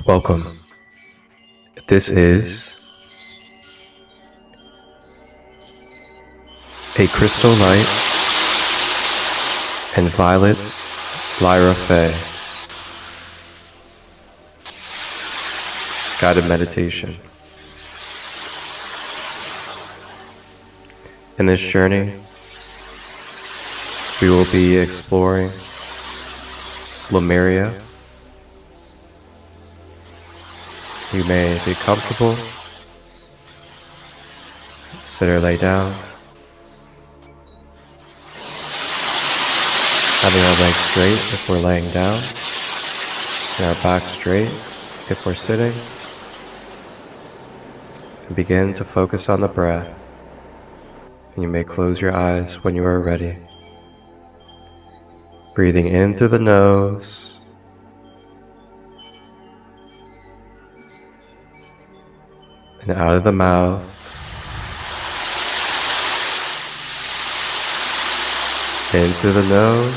Welcome. This is a Christolight and Violet Lyra Fae guided meditation. In this journey, we will be exploring Lemuria. You may be comfortable, sit or lay down, having our legs straight if we're laying down, and our back straight if we're sitting, and begin to focus on the breath. And you may close your eyes when you are ready. Breathing in through the nose, and out of the mouth. In through the nose,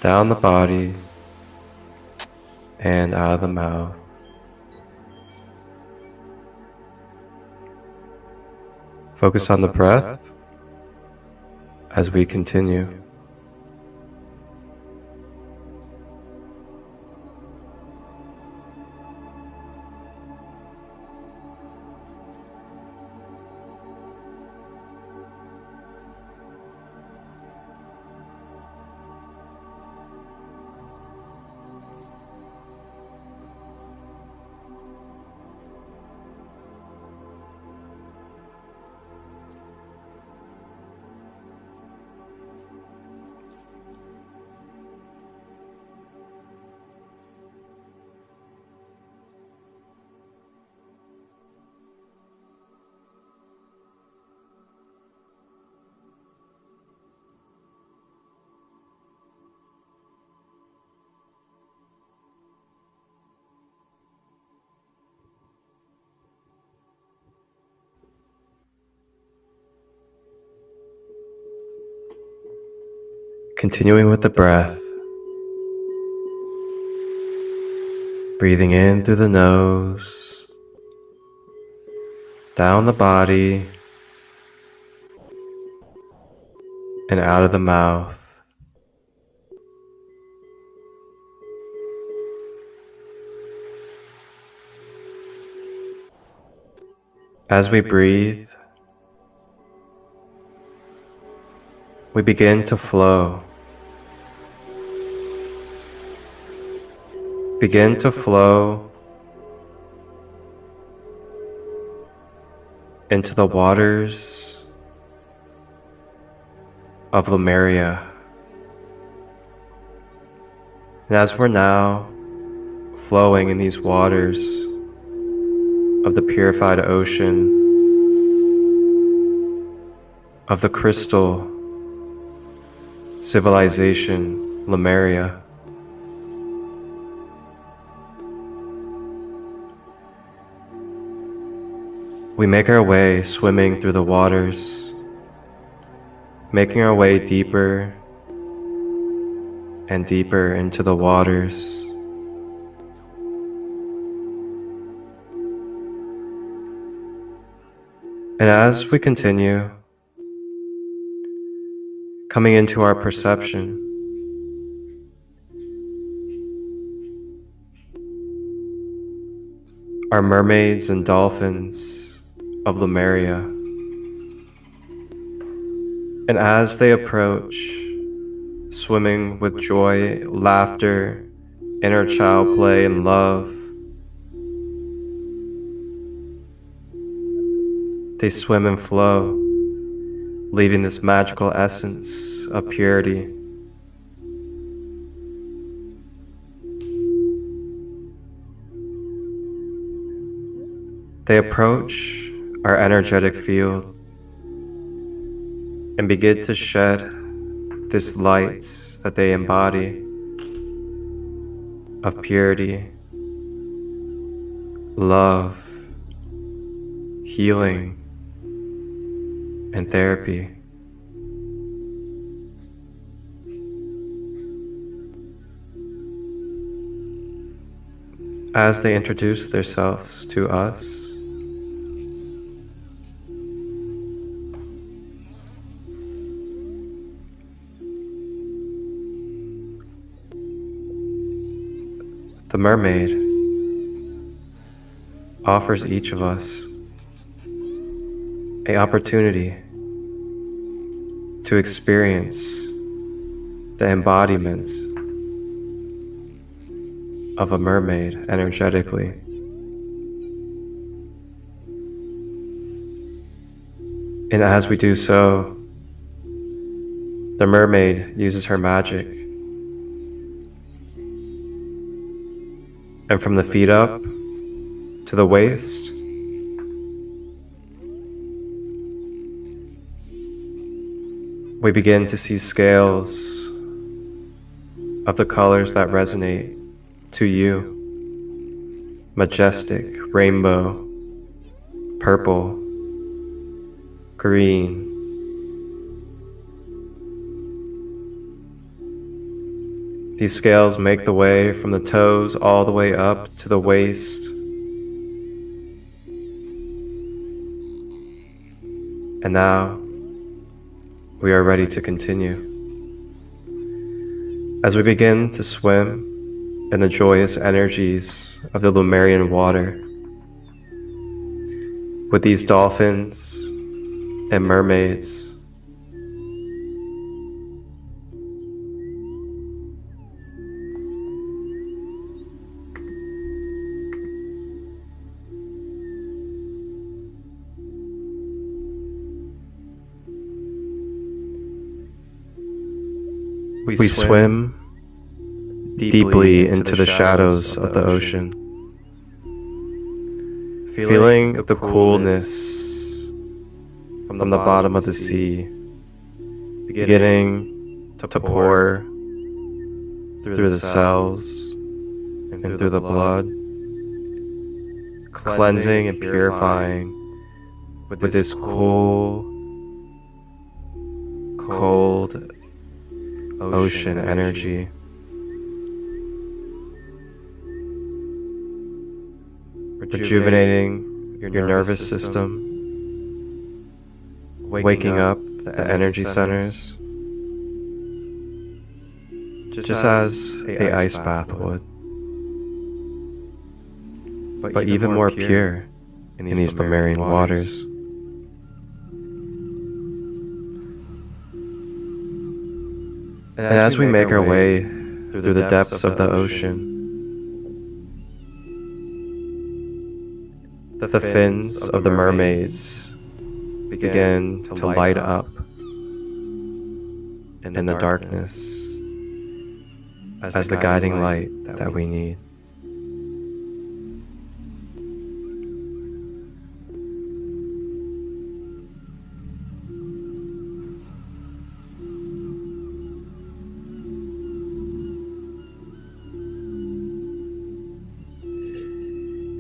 down the body, and out of the mouth. Focus on the breath as we continue. Continuing with the breath, breathing in through the nose, down the body, and out of the mouth. As we breathe, we begin to flow. Begin to flow into the waters of Lemuria. And as we're now flowing in these waters of the purified ocean, of the crystal civilization, Lemuria, we make our way swimming through the waters, making our way deeper and deeper into the waters. And as we continue, coming into our perception, are mermaids and dolphins of Lemuria. And as they approach, swimming with joy, laughter, inner child play, and love, they swim and flow, leaving this magical essence of purity. They approach our energetic field and begin to shed this light that they embody of purity, love, healing, and therapy. as they introduce themselves to us. The mermaid offers each of us an opportunity to experience the embodiment of a mermaid energetically. And as we do so, the mermaid uses her magic, and from the feet up to the waist, we begin to see scales of the colors that resonate to you: majestic, rainbow, purple, green. These scales make the way from the toes all the way up to the waist. And now, we are ready to continue. As we begin to swim in the joyous energies of the Lemurian water, with these dolphins and mermaids, we swim deeply into the shadows of the ocean, feeling the coolness from the bottom of the sea beginning to pour through the cells and through the blood, cleansing and purifying with this cool, cold ocean energy. Rejuvenating your nervous system, waking up the energy centers, just as an ice bath would, but even more pure in these Lemurian waters. And as we make our way through the depths of the ocean, the fins of the mermaids begin to light up in the darkness as the guiding light that we need.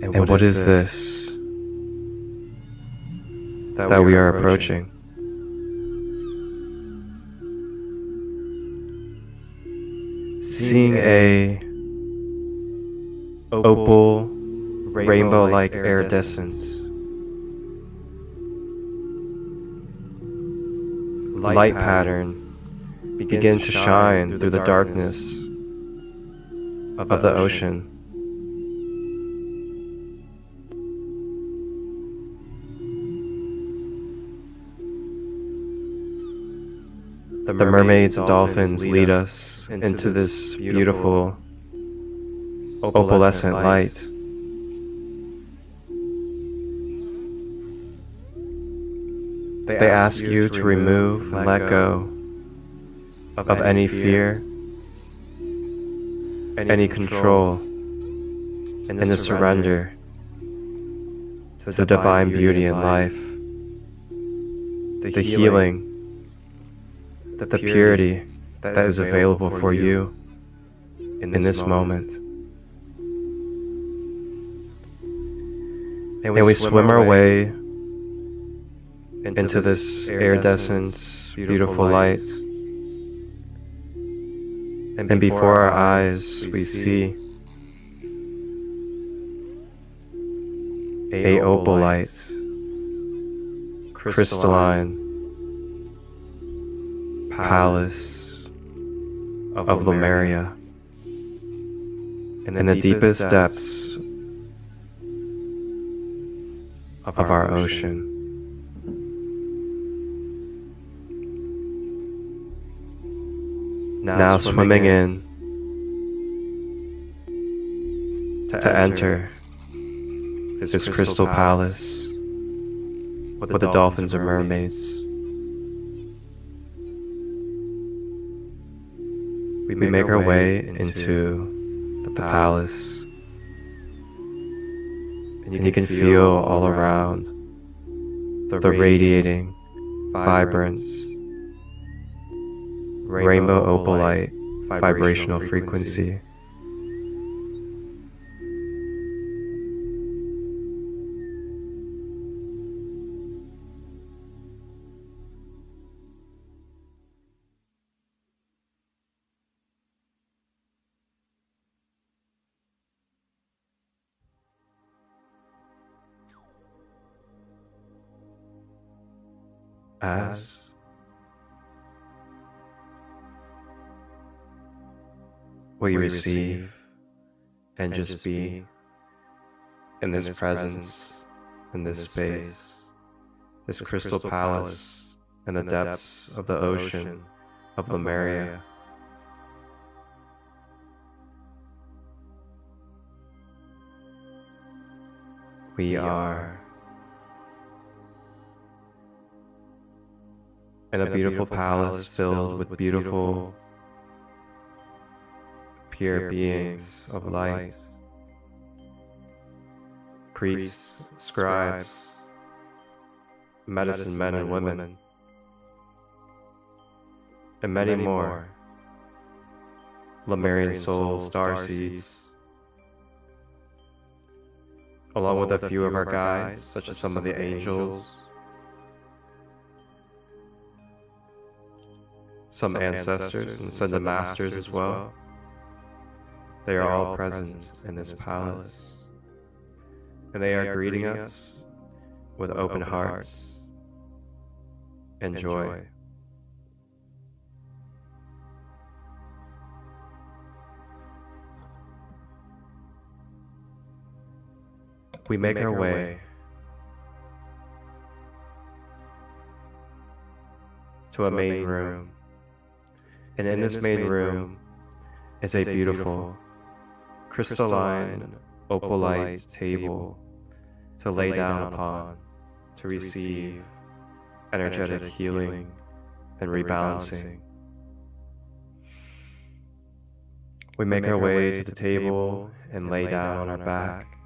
And what is this that we are approaching? Seeing a opal, rainbow-like iridescent light pattern begin to shine through the darkness of the ocean. The mermaids and dolphins lead us into this beautiful opalescent light. They ask you to remove and let go of any fear, any control, and to surrender to the divine beauty in life, the healing, the purity that is available for you in this moment. And we swim our way into this iridescent, beautiful light. And before our eyes, we see a opalite, crystalline palace of Lemuria in the deepest depths of our ocean. Now swimming in to enter this crystal palace with the dolphins or mermaids. We make our way into the palace, and you can feel all around the radiating, vibrant, rainbow opalite vibrational frequency. As we receive and just be in this presence, in this space, this crystal palace in the depths of the ocean of Lemuria. We are in a beautiful palace filled with beautiful, pure beings of light, priests, scribes, medicine men and women, and many more Lemurian soul starseeds, along with a few of our guides, such as some of the angels, some ancestors and ascended masters as well. They are all present in this palace, and they are greeting us with open hearts and joy. We make our way to a main room, and in this main room is a beautiful crystalline opalite table to lay down upon to receive energetic healing and rebalancing. We make our way to the table and lay down on our back,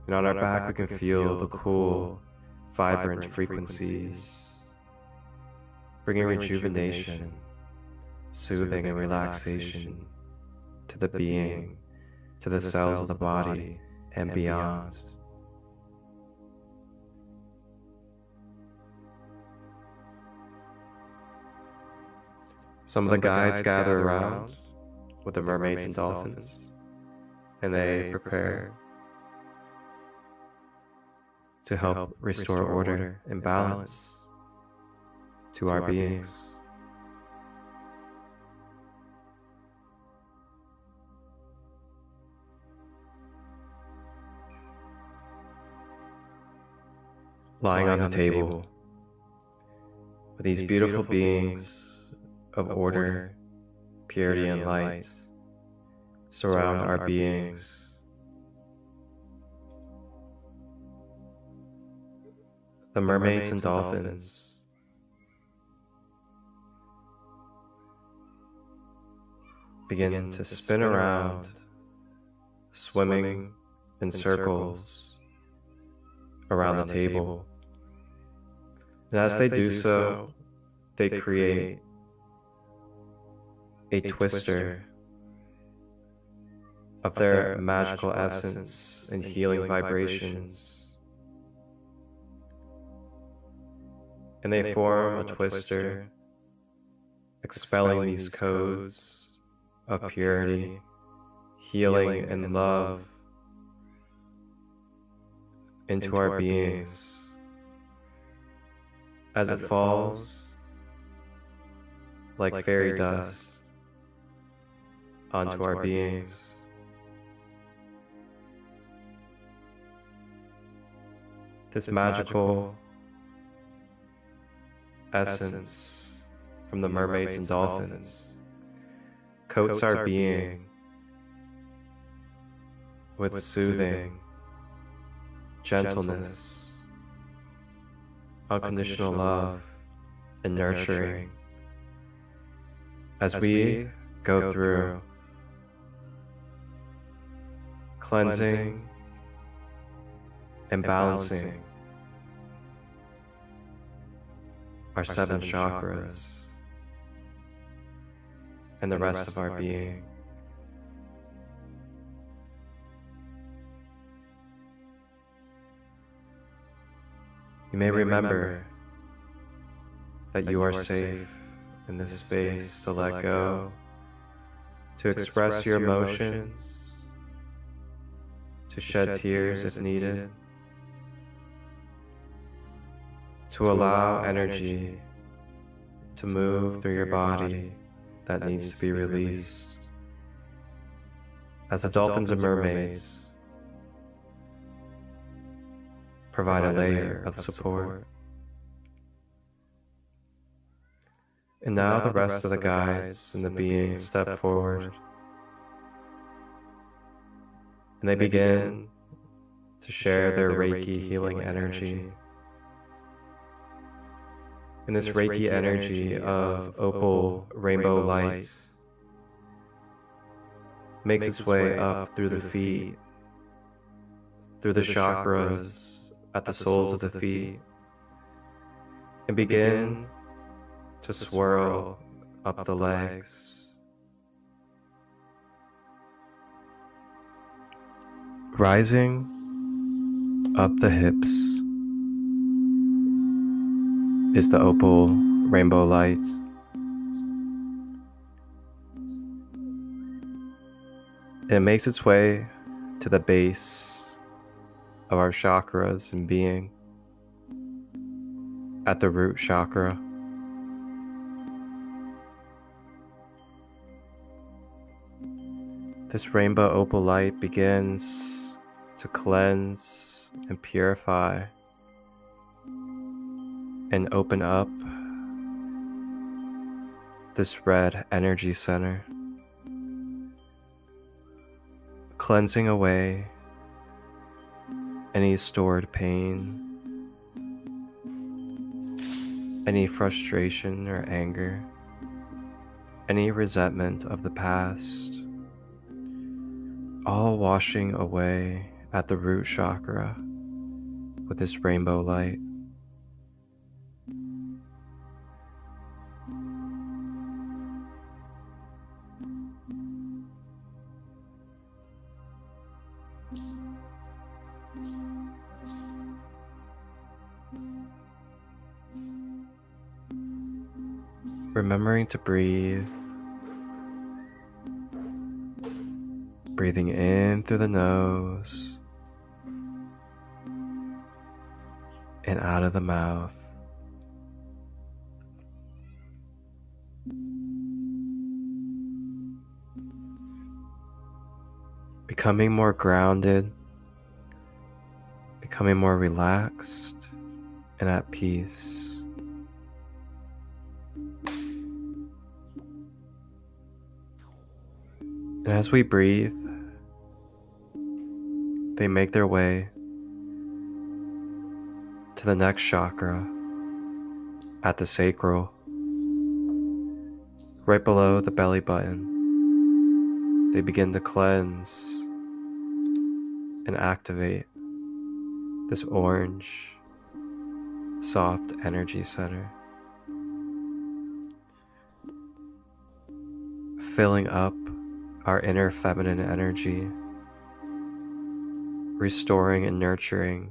and on our back we can feel the cool, vibrant frequencies, bringing rejuvenation, soothing and relaxation to the being, to the cells of the body and beyond. Some of the guides gather around with the mermaids and dolphins, and they prepare to help restore order and balance to our beings. Lying on the table with these beautiful beings of order, purity, and light surround our beings. The mermaids and dolphins begin to spin around, swimming in circles around the table. And as they do so, they create a twister of their magical essence and healing vibrations. And they form a twister, expelling these codes of purity, healing, and love into our beings as it falls like fairy dust onto our beings. This magical essence from the mermaids and dolphins coats our being with soothing, gentleness, unconditional love, and nurturing as we go through cleansing and balancing our 7 chakras and the rest of our being. You may remember that you are safe in this space to let go, to express your emotions, to shed tears if needed, to allow energy to move through your body that needs to be released. As the dolphins and mermaids provide a layer of support. And now the rest of the guides and the beings step forward, and they begin to share their Reiki healing energy. And this Reiki energy of opal rainbow light makes its way up through the feet, through the chakras at the soles of the feet, and begin to swirl up the legs, rising up the hips is the opal rainbow light. It makes its way to the base of our chakras and being at the root chakra. This rainbow opal light begins to cleanse and purify and open up this red energy center, cleansing away any stored pain, any frustration or anger, any resentment of the past, all washing away at the root chakra with this rainbow light. Remembering to breathe, breathing in through the nose and out of the mouth. Becoming more grounded, becoming more relaxed and at peace. And as we breathe, they make their way to the next chakra at the sacral, right below the belly button. They begin to cleanse and activate this orange, soft energy center, filling up our inner feminine energy, restoring and nurturing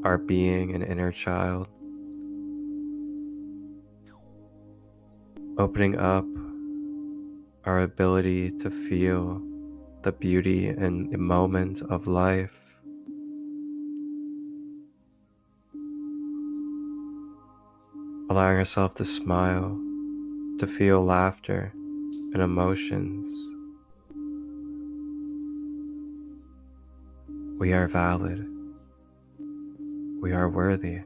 our being and inner child, opening up our ability to feel the beauty and the moment of life, allowing yourself to smile, to feel laughter and emotions. We are valid. We are worthy.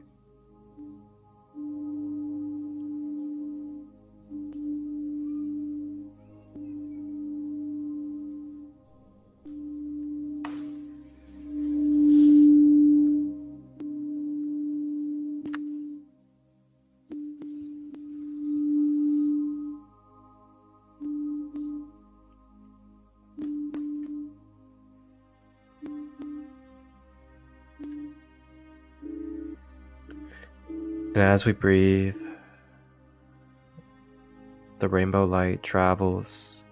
And as we breathe, the rainbow light travels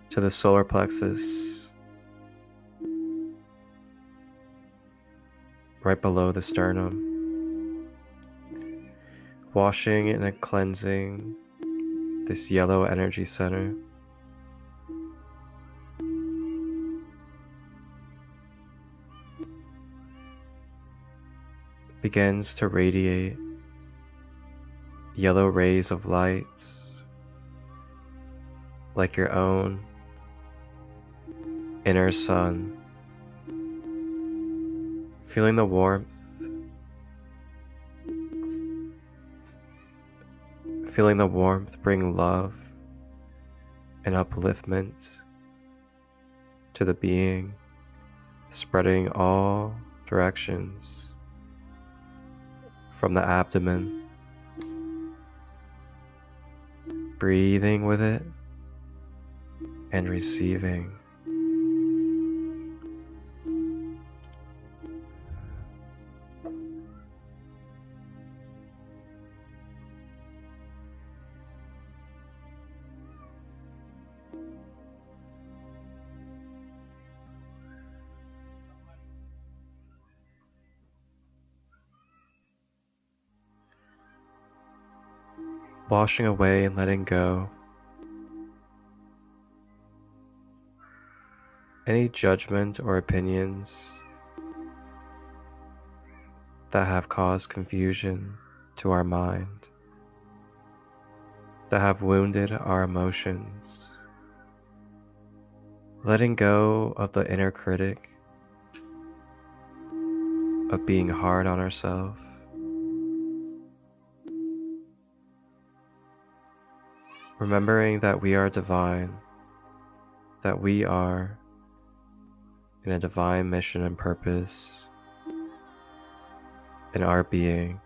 to the solar plexus, right below the sternum, washing and cleansing this yellow energy center. Begins to radiate yellow rays of light like your own inner sun, feeling the warmth, bring love and upliftment to the being, spreading all directions from the abdomen, breathing with it and receiving. Washing away and letting go any judgment or opinions that have caused confusion to our mind, that have wounded our emotions. Letting go of the inner critic, of being hard on ourselves. Remembering that we are divine, that we are in a divine mission and purpose in our being,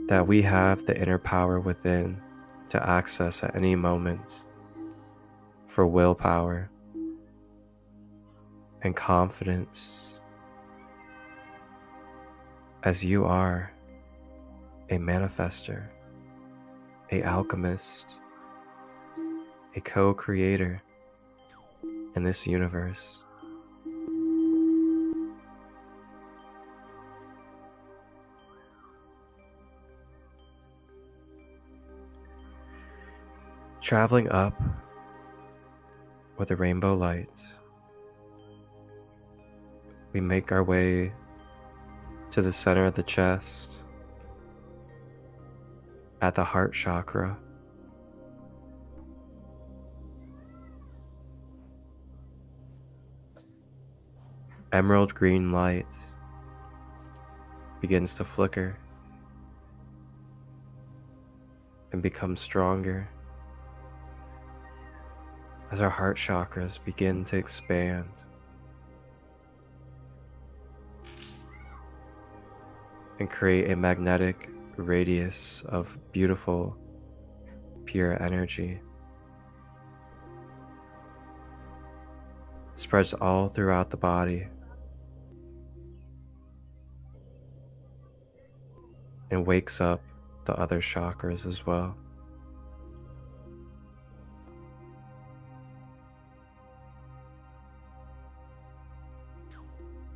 that we have the inner power within to access at any moment for willpower and confidence, as you are a manifester, a alchemist, a co-creator in this universe. Traveling up with the rainbow light, we make our way to the center of the chest, at the heart chakra. Emerald green light begins to flicker and become stronger as our heart chakras begin to expand. And create a magnetic radius of beautiful, pure energy. Spreads all throughout the body and wakes up the other chakras as well.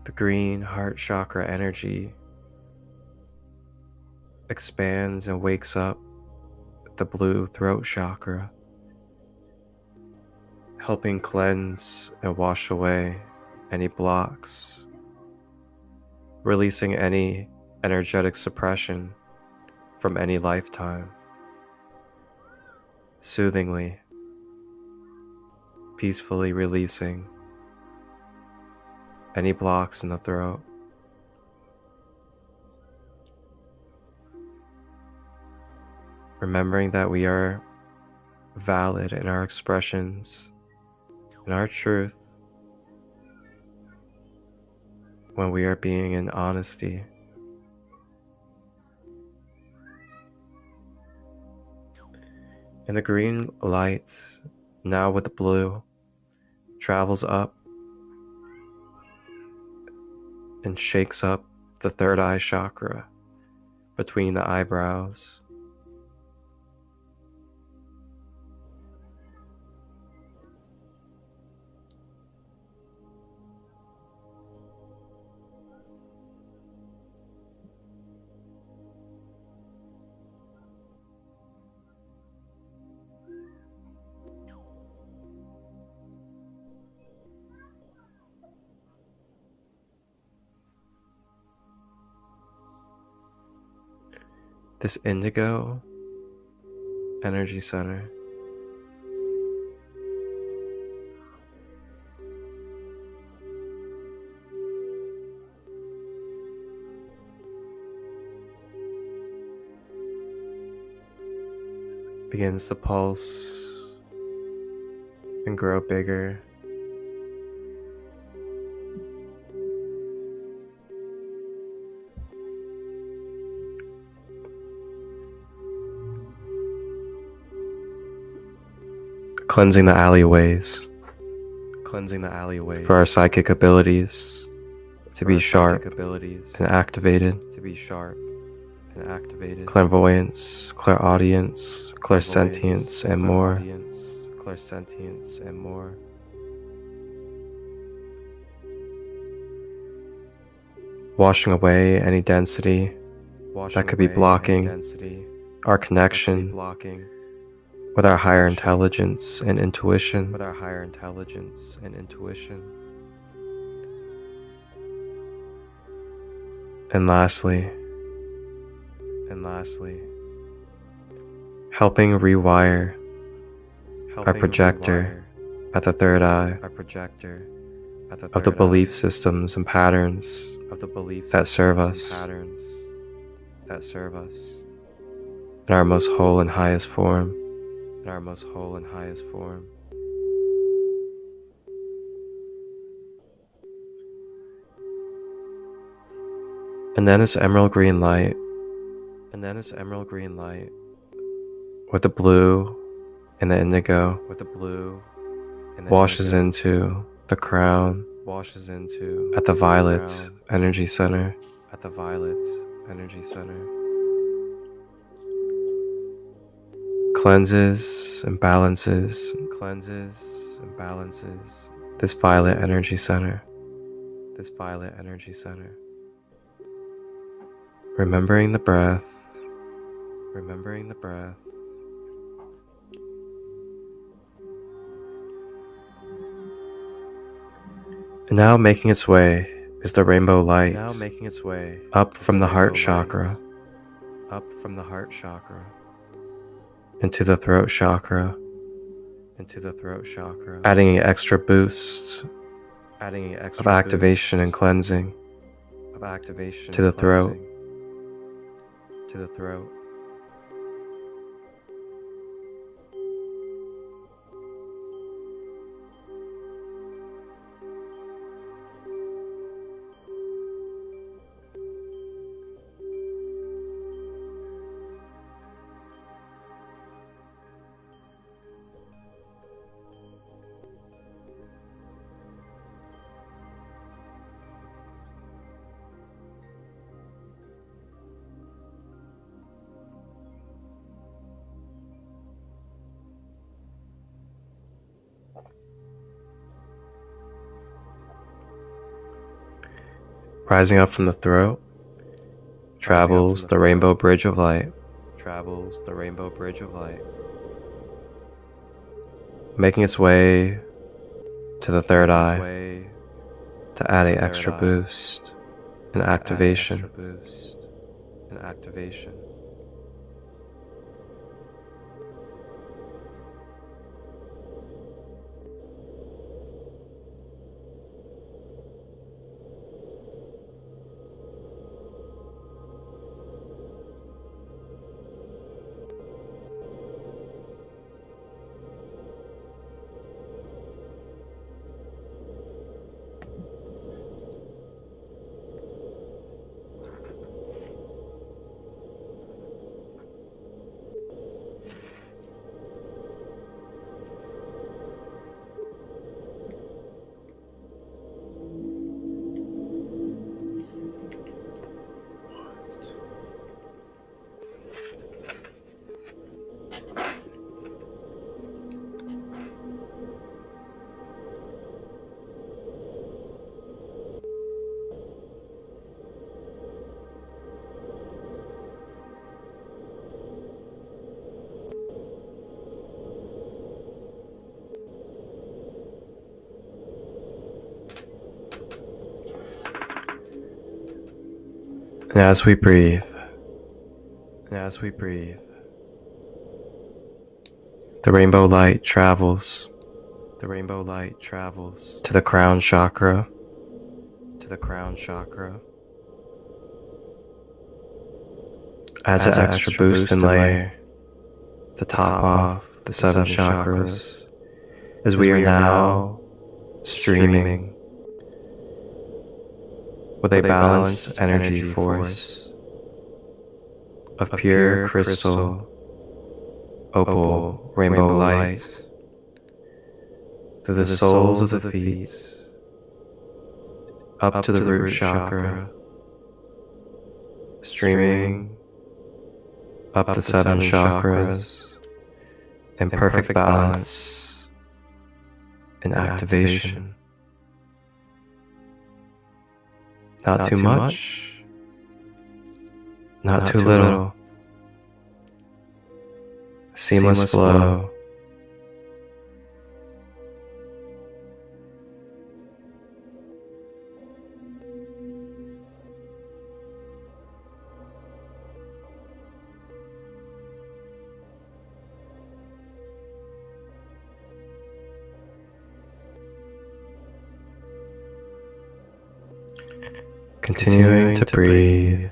The green heart chakra energy expands and wakes up the blue throat chakra, helping cleanse and wash away any blocks, releasing any energetic suppression from any lifetime, soothingly, peacefully releasing any blocks in the throat. Remembering that we are valid in our expressions, in our truth, when we are being in honesty. And the green light, now with the blue, travels up and shakes up the third eye chakra between the eyebrows. This indigo energy center begins to pulse and grow bigger. Cleansing the alleyways for our psychic abilities to be sharp and activated. Clairvoyance, clairaudience, clairsentience, and more. Washing away any density that could be blocking our connection with our higher intelligence and intuition. And lastly, helping rewire our projector at the third eye of the belief systems and patterns that serve us in our most whole and highest form. And then this emerald green light with the blue and the indigo washes into the crown at the violet energy center. Cleanses and balances this violet energy center. Remembering the breath. And now making its way is the rainbow light up from the heart chakra into the throat chakra, adding an extra boost of activation and cleansing to the throat. Rising up from the throat, travels the rainbow bridge of light, making its way to the third eye to add an extra boost and activation. and activation. And as we breathe, the rainbow light travels to the crown chakra, as an extra boost and layer, the top off the 7 chakras, as we are now streaming with a balanced energy force of pure crystal, opal, rainbow light through the soles of the feet, up to the root chakra, streaming up the 7 chakras in perfect balance and activation. Not too much, not too little. Seamless flow. Continuing to breathe.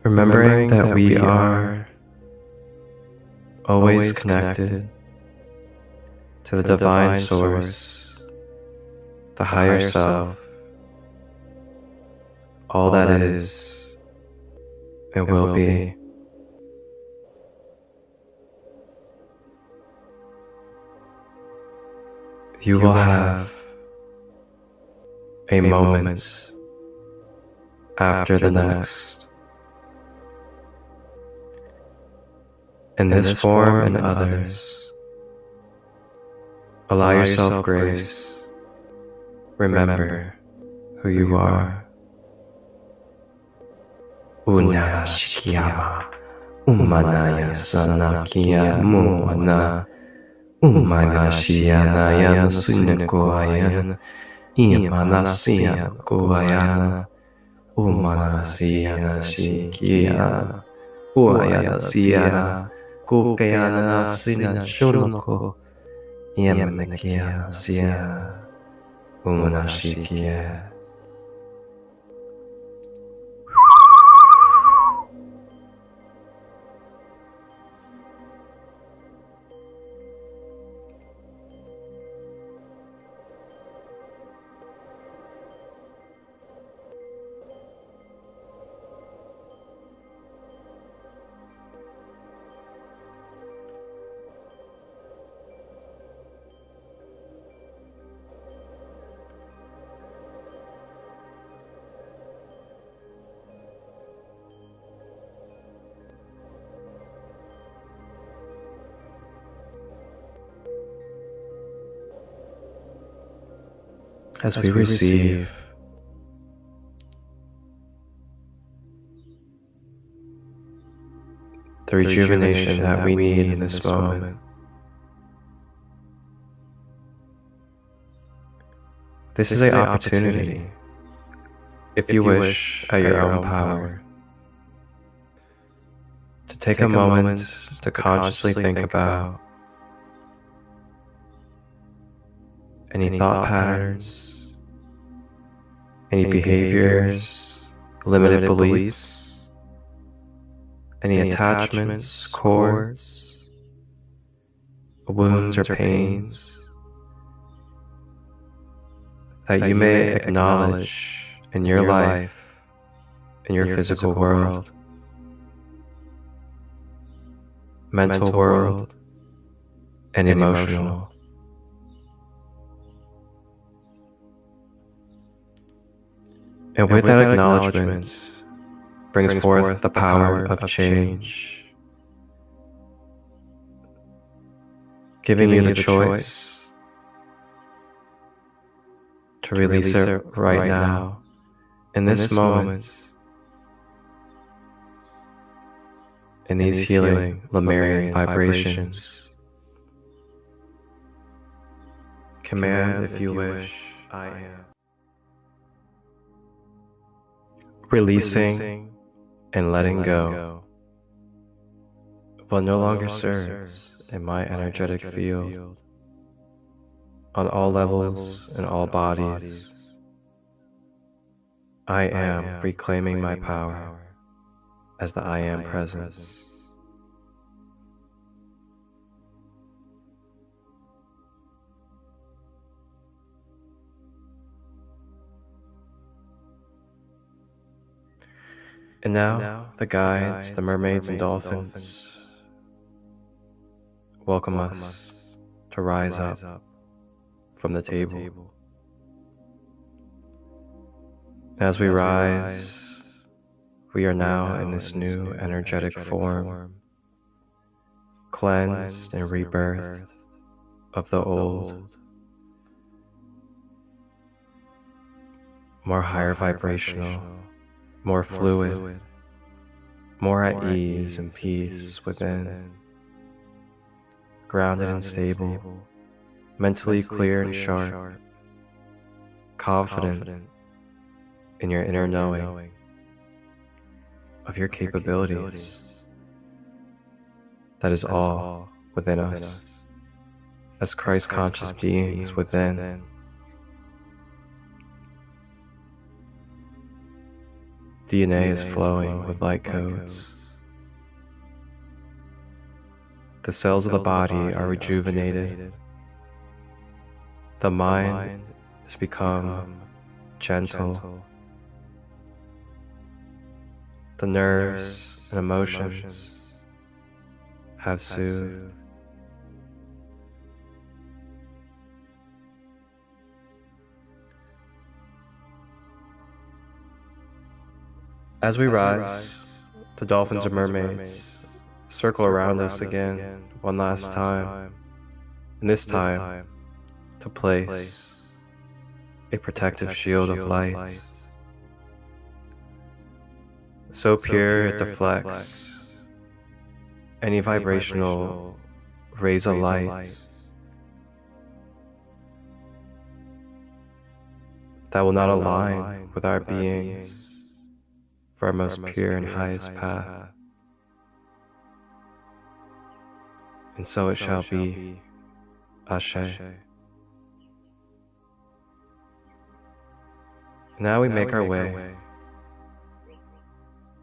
Remembering that we are always connected to the divine source, the higher self, all that is and will be. You will have a moment after the next. In this form and others, allow yourself grace. Remember who you are. Una shikiyama, umanaya sanakiya muana, umanashiyana sunakoayana, imanasiyana koayana, umanasiyana shikiyana, uayana siyana. Kukayana sinan shunoko Yamanakia Sia Umanashikia. as we receive the rejuvenation that we need in this moment. This is an opportunity, if you wish, at your own power, to take a moment to consciously think about any thought patterns, any behaviors, limited beliefs, any attachments, cords, wounds, or pains that you may acknowledge in your life, in your physical world, mental world, and emotional. And with that acknowledgement brings forth the power of change, giving you the choice to release it right now, in this moment, in these healing Lemurian vibrations. Command, if you wish, I am. Releasing and letting go of what no longer serves in my energetic field, on all levels and all bodies. I am reclaiming my power as the I Am Presence. And now, the guides, the mermaids and dolphins welcome us to rise up from the table. As we rise, we are now in this new energetic form, cleansed and rebirthed of the old, more higher vibrational, more fluid, more at ease and peace within, grounded and stable, mentally clear and sharp, confident in your inner knowing of your capabilities. That is all within us, as Christ-conscious beings within. DNA is flowing with light codes. The cells of the body are rejuvenated. The mind has become gentle. The nerves and emotions have soothed. As we rise, the dolphins and mermaids circle around us again one last time, and this time to place a protective shield of light, so pure it deflects any vibrational rays of light that will not align with our beings for our most pure and highest path. And so it shall be. Ashe. Now we make our way,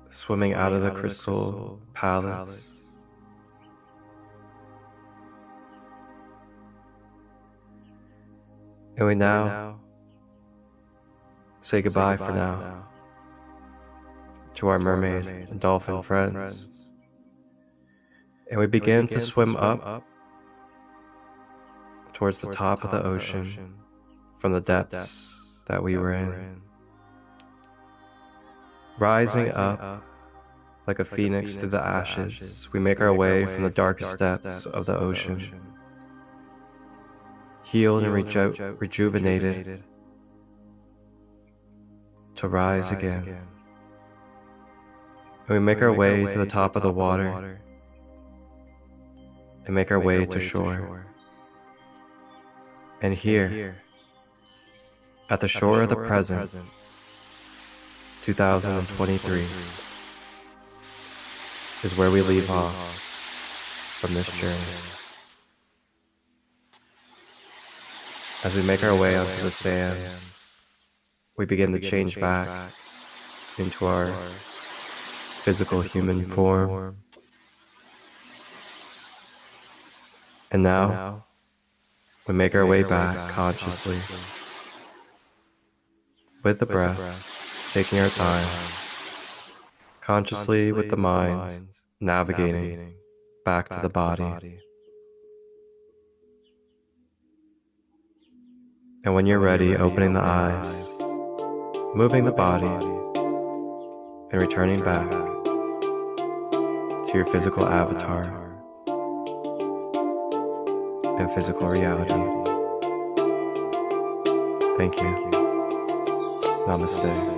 swimming out of the crystal palace, and we now say goodbye for now to our mermaid and dolphin friends, and we begin to swim up towards the top of the ocean from the depths that we were in, rising up like a phoenix through the ashes. We make our way from the darkest depths of the ocean, healed and rejuvenated to rise again. And we make our way to the top of the water and make our way to shore. And here, at the shore of the present, 2023, is where we leave off from this journey. As we make our way onto the sands, we begin to change back into our physical human form. And now, we make our way back consciously, with the breath, taking our time, consciously with the mind, navigating back to the body. And when you're ready, opening the eyes, moving the body, and returning back to your physical avatar and physical reality. Thank you. Namaste.